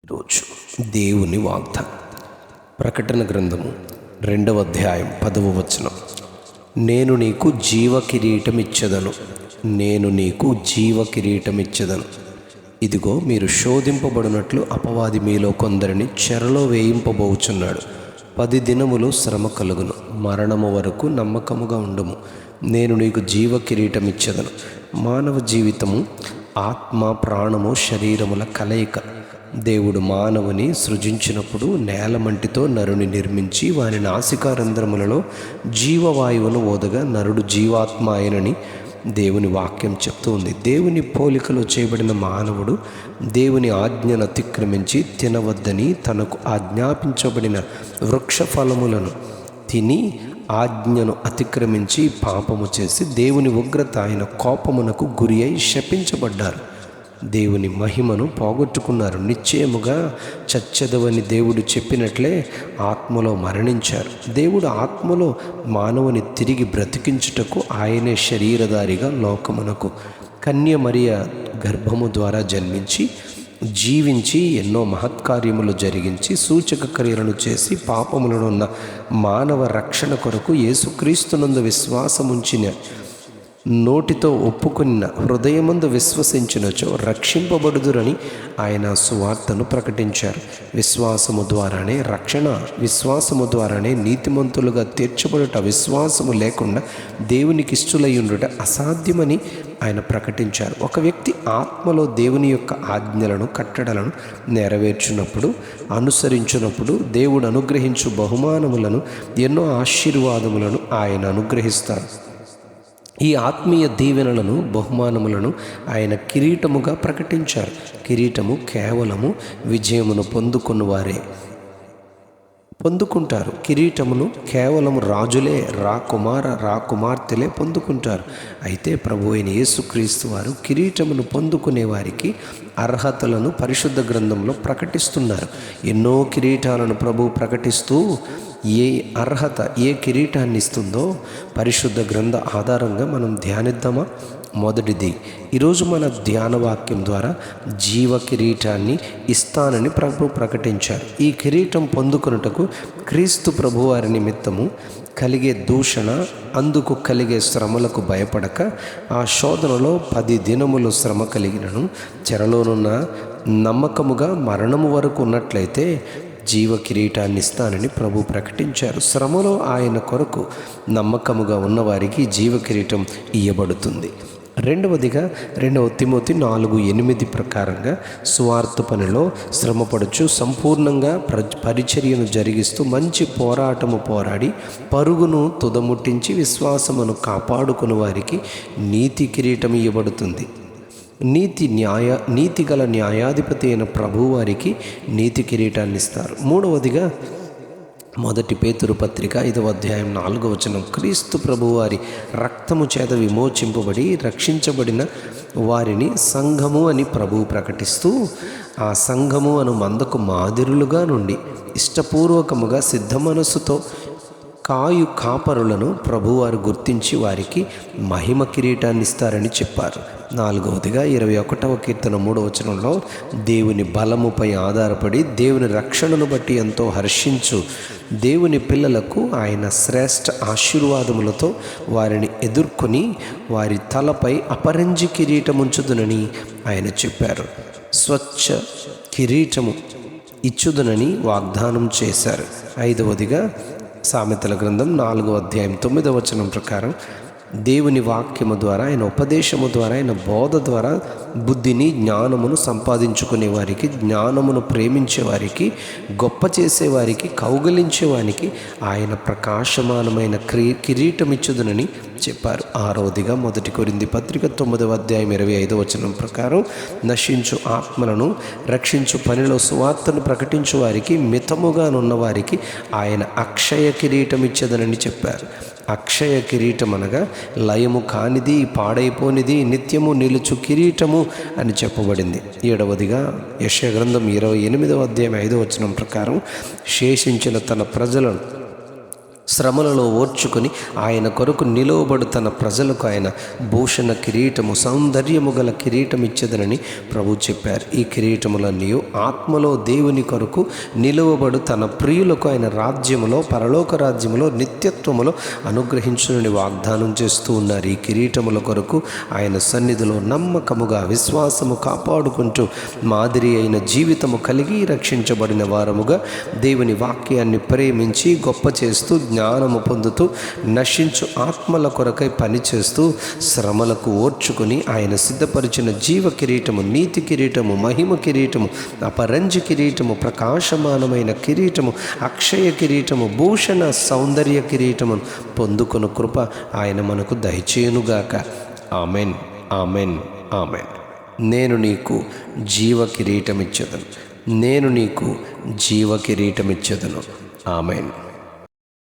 ఈరోజు దేవుని వాగ్దానం. ప్రకటన గ్రంథము 2వ అధ్యాయం 10వ వచనం. నేను నీకు జీవ కిరీటమిచ్చెదను, నేను నీకు జీవ కిరీటమిచ్చెదను. ఇదిగో మీరు శోధింపబడినట్లు అపవాది మీలో కొందరిని చెరలో వేయింపబోచున్నాడు. 10 దినములు శ్రమ కలుగును, మరణము వరకు నమ్మకముగా ఉండుము. నేను నీకు జీవ కిరీటమిచ్చెదను. మానవ జీవితము ఆత్మ, ప్రాణము, శరీరముల కలయిక. దేవుడు మానవుని సృజించినప్పుడు నేలమంటితో నరుని నిర్మించి వాని నాసికారంధ్రములలో జీవవాయువును ఓదగా నరుడు జీవాత్మ ఆయనని దేవుని వాక్యం చెప్తూ ఉంది. దేవుని పోలికలో చేయబడిన మానవుడు దేవుని ఆజ్ఞను అతిక్రమించి తినవద్దని తనకు ఆజ్ఞాపించబడిన వృక్ష ఫలములను తిని ఆజ్ఞను అతిక్రమించి పాపము చేసి దేవుని ఉగ్రత ఆయన కోపమునకు గురి అయి శపించబడ్డారు. దేవుని మహిమను పోగొట్టుకున్నారు. నిశ్చయముగా చచ్చెదవని దేవుడు చెప్పినట్లే ఆత్మలో మరణించారు. దేవుడు ఆత్మలో మానవుని తిరిగి బ్రతికించుటకు ఆయనే శరీరధారిగా లోకమునకు కన్య మరియ గర్భము ద్వారా జన్మించి జీవించి ఎన్నో మహత్కార్యములు జరిగించి సూచక క్రియలను చేసి పాపములనున్న మానవ రక్షణ కొరకు యేసుక్రీస్తునందు విశ్వాసముంచిన నోటితో ఒప్పుకున్న హృదయమందు విశ్వసించినచో రక్షింపబడుదురని ఆయన సువార్తను ప్రకటించారు. విశ్వాసము ద్వారానే రక్షణ, విశ్వాసము ద్వారానే నీతిమంతులుగా తీర్చబడుట, విశ్వాసము లేకుండా దేవునికి ఇష్టలయ్యుండుట అసాధ్యమని ఆయన ప్రకటించారు. ఒక వ్యక్తి ఆత్మలో దేవుని యొక్క ఆజ్ఞలను, కట్టడలను నెరవేర్చినప్పుడు, అనుసరించినప్పుడు దేవుడు అనుగ్రహించు బహుమానములను, ఎన్నో ఆశీర్వాదములను ఆయన అనుగ్రహిస్తారు. ఈ ఆత్మీయ దీవెనలను, బహుమానములను ఆయన కిరీటముగా ప్రకటించారు. కిరీటము కేవలము విజయమును పొందుకున్న వారే పొందుకుంటారు. కిరీటమును కేవలము రాజులే, రాకుమార్తెలే పొందుకుంటారు. అయితే ప్రభు అయిన యేసుక్రీస్తు వారు కిరీటమును పొందుకునే వారికి అర్హతలను పరిశుద్ధ గ్రంథంలో ప్రకటిస్తున్నారు. ఎన్నో కిరీటాలను ప్రభు ప్రకటిస్తూ ఏ అర్హత, ఏ కిరీటాన్ని ఇస్తుందో పరిశుద్ధ గ్రంథ ఆధారంగా మనం ధ్యానిద్దామా? మొదటిది, ఈరోజు మన ధ్యాన వాక్యం ద్వారా జీవ కిరీటాన్ని ఇస్తానని ప్రభు ప్రకటించారు. ఈ కిరీటం పొందుకొనుటకు క్రీస్తు ప్రభువారి నిమిత్తము కలిగే దూషణ, అందుకు కలిగే శ్రమలకు భయపడక ఆ శోధనలో 10 దినములు శ్రమ కలిగినను చెరలోనున్న నమ్మకముగా మరణము వరకు ఉన్నట్లయితే జీవ కిరీటాన్ని ఇస్తానని ప్రభు ప్రకటించారు. శ్రమలో ఆయన కొరకు నమ్మకముగా ఉన్నవారికి జీవ కిరీటం ఇయ్యబడుతుంది. రెండవదిగా 2వ తిమోతి 4:8 ప్రకారంగా సువార్త పనిలో శ్రమపడుచు సంపూర్ణంగా పరిచర్యను జరిగిస్తూ మంచి పోరాటము పోరాడి పరుగును తుదముట్టించి విశ్వాసమును కాపాడుకుని వారికి నీతి కిరీటం ఇవ్వబడుతుంది. నీతి గల న్యాయాధిపతి అయిన ప్రభు వారికి నీతి కిరీటాన్ని ఇస్తారు. మూడవదిగా 1 పేతురు పత్రిక 5వ అధ్యాయం 4వ వచనం. క్రీస్తు ప్రభువారి రక్తము చేత విమోచింపబడి రక్షించబడిన వారిని సంఘము అని ప్రభువు ప్రకటిస్తూ ఆ సంఘము అను మందకు మాదిరులుగా నుండి ఇష్టపూర్వకముగా సిద్ధ మనస్సుతో కాపరులను ప్రభువారు గుర్తించి వారికి మహిమ కిరీటాన్ని ఇస్తారని చెప్పారు. 4వదిగా 21వ కీర్తన 3వ వచనంలో దేవుని బలముపై ఆధారపడి దేవుని రక్షణను బట్టి ఎంతో హర్షించు దేవుని పిల్లలకు ఆయన శ్రేష్ఠ ఆశీర్వాదములతో వారిని ఎదుర్కొని వారి తలపై అపరంజి కిరీటముంచుదునని ఆయన చెప్పారు. స్వచ్ఛ కిరీటము ఇచ్చుదునని వాగ్దానం చేశారు. 5వదిగా సామెతల గ్రంథం 4వ అధ్యాయం 9వ వచనం ప్రకారం దేవుని వాక్యము ద్వారా, ఆయన ఉపదేశము ద్వారా, ఆయన బోధ ద్వారా బుద్ధిని, జ్ఞానమును సంపాదించుకునే వారికి, జ్ఞానమును ప్రేమించే వారికి, గొప్ప చేసేవారికి, కౌగలించేవానికి ఆయన ప్రకాశమానమైన కిరీటం ఇచ్చుదునని చెప్పారు. 6వదిగా 1 కొరింథీ పత్రిక 9వ అధ్యాయం 25వ వచనం ప్రకారం నశించు ఆత్మలను రక్షించు పనిలో సువార్తను ప్రకటించు వారికి, మితముగానున్న వారికి ఆయన అక్షయ కిరీటం ఇచ్చేదనని చెప్పారు. అక్షయ కిరీటం అనగా లయము కానిది, పాడైపోనిది, నిత్యము నిలుచు కిరీటము అని చెప్పబడింది. 7వదిగా యెషయా గ్రంథం 28వ అధ్యాయం 5వ వచనం ప్రకారం శేషించిన తన ప్రజలను శ్రమలలో ఓర్చుకొని ఆయన కొరకు నిలువబడు తన ప్రజలకు ఆయన భూషణ కిరీటము, సౌందర్యము గల కిరీటం ఇచ్చేదనని ప్రభు చెప్పారు. ఈ కిరీటములన్నీ ఆత్మలో దేవుని కొరకు నిలువబడు తన ప్రియులకు ఆయన రాజ్యములో, పరలోక రాజ్యములో, నిత్యత్వములో అనుగ్రహించునని వాగ్దానం చేస్తూ ఉన్నారు. ఈ కిరీటముల కొరకు ఆయన సన్నిధిలో నమ్మకముగా విశ్వాసము కాపాడుకుంటూ మాదిరి అయిన జీవితము కలిగి రక్షించబడిన వారముగా దేవుని వాక్యాన్ని ప్రేమించి గొప్ప చేస్తూ జ్ఞానము పొందుతూ నశించు ఆత్మల కొరకై పనిచేస్తూ శ్రమలకు ఓర్చుకుని ఆయన సిద్ధపరిచిన జీవ కిరీటము, నీతి కిరీటము, మహిమ కిరీటము, అపరంజి కిరీటము, ప్రకాశమానమైన కిరీటము, అక్షయ కిరీటము, భూషణ సౌందర్య కిరీటము పొందుకున్న కృప ఆయన మనకు దయచేయునుగాక. Amen, amen, amen. నేను నీకు జీవ కిరీటమిచ్చెదను, నేను నీకు జీవ కిరీటమిచ్చెదను. ఆమెన్.